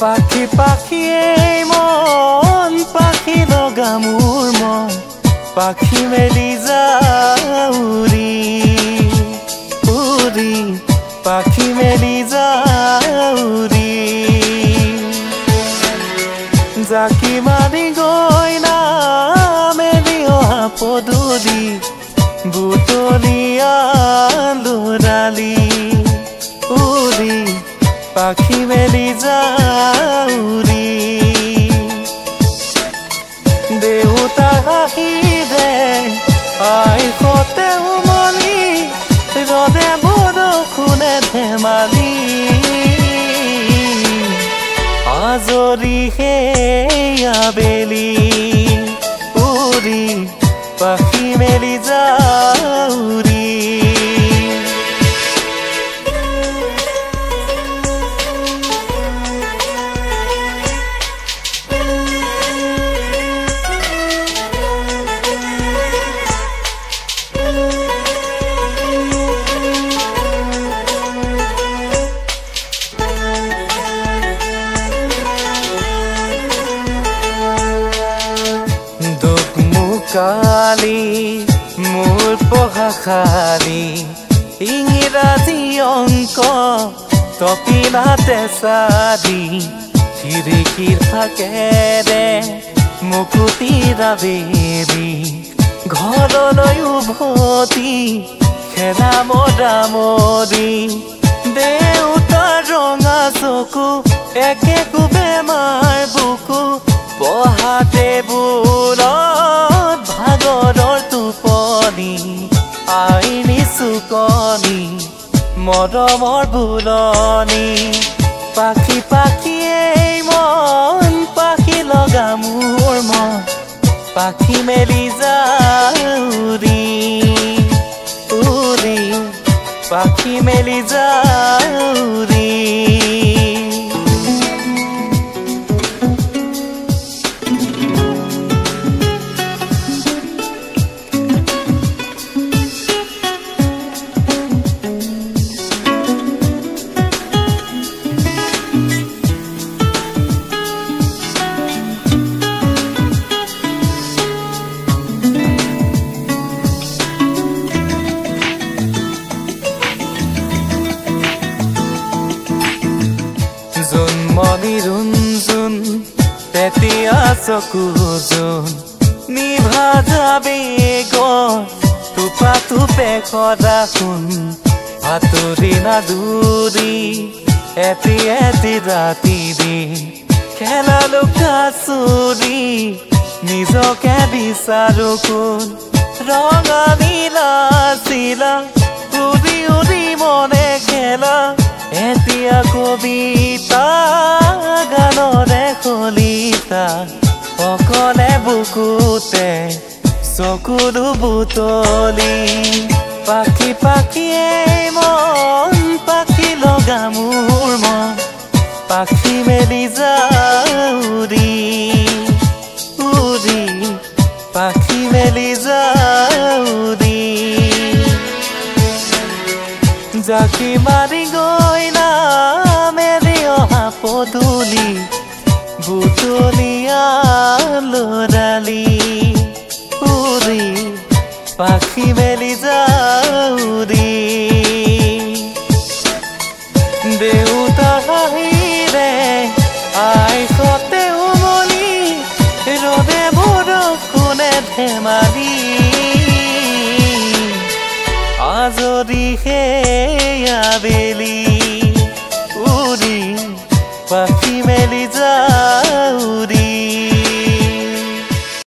পাখি পাখিয়ে মন পাখি লগা মোৰ মন পাখি মেলি যাউৰি উৰি পাখি মেলি যাউৰি জাকি মাৰি গৈ না মেলি অহা পদূলি বুটলিয়া লৰালি উৰি পাখি মেলি যাউৰি দেউতা আহিলে আইসতে উমলি ৰদে বৰষুণে ধেমালি আজৰি সেই আবেলি উৰি পাখি মেলি যাউৰি কালি মোৰ পঢ়া খালি ইংৰাজী অংক তপিলাতে চাৰি খিৰিকীৰ ফাকেৰে মুকুতিৰা বেৰি ঘৰলৈ উভতি খেলা মৰামৰি দেউতাৰ ৰঙা চকু একে বেমাৰ বুকু পঢ়া টেবুলত ভাগৰৰ টোপনি আইনি চুকনি মৰমৰ বুলনি পাখি পাখিয়ে মন পাখি লগা মোৰ মন পাখি মেলি যাউৰি উৰি পাখি মেলি যাউৰি মনিৰুঞ্জুন তেতিয়া চকু জোন নিভা যাবে টোপা টোপে সদা শুন ভাতুৰি নাদুৰি এটি এটি ৰাতি দি খেলা লুকা চুৰি নিজকে বিচাৰো কোন ৰঙা নীলা চিলা উৰি উৰি মনে খেলা এতিয়া কবিতা গানৰে কলিতা অকলে বুকুতে চকুলো বুটলি পাখি পাখিয়ে মন পাখি লগা মোৰ মন পাখি মেলি যাউৰি উৰি পাখি মেলি যাউৰি জাকি মাৰি গৈ না মেলি অহা পদূলি বুটলিয়া লৰালি উৰি পাখি মেলি যাউৰি দেউতা আহিলে আইসতে উমলি ৰদে বৰষুণে ধেমালি আজৰি সেই আবেলি উৰি পাখি মেলি যা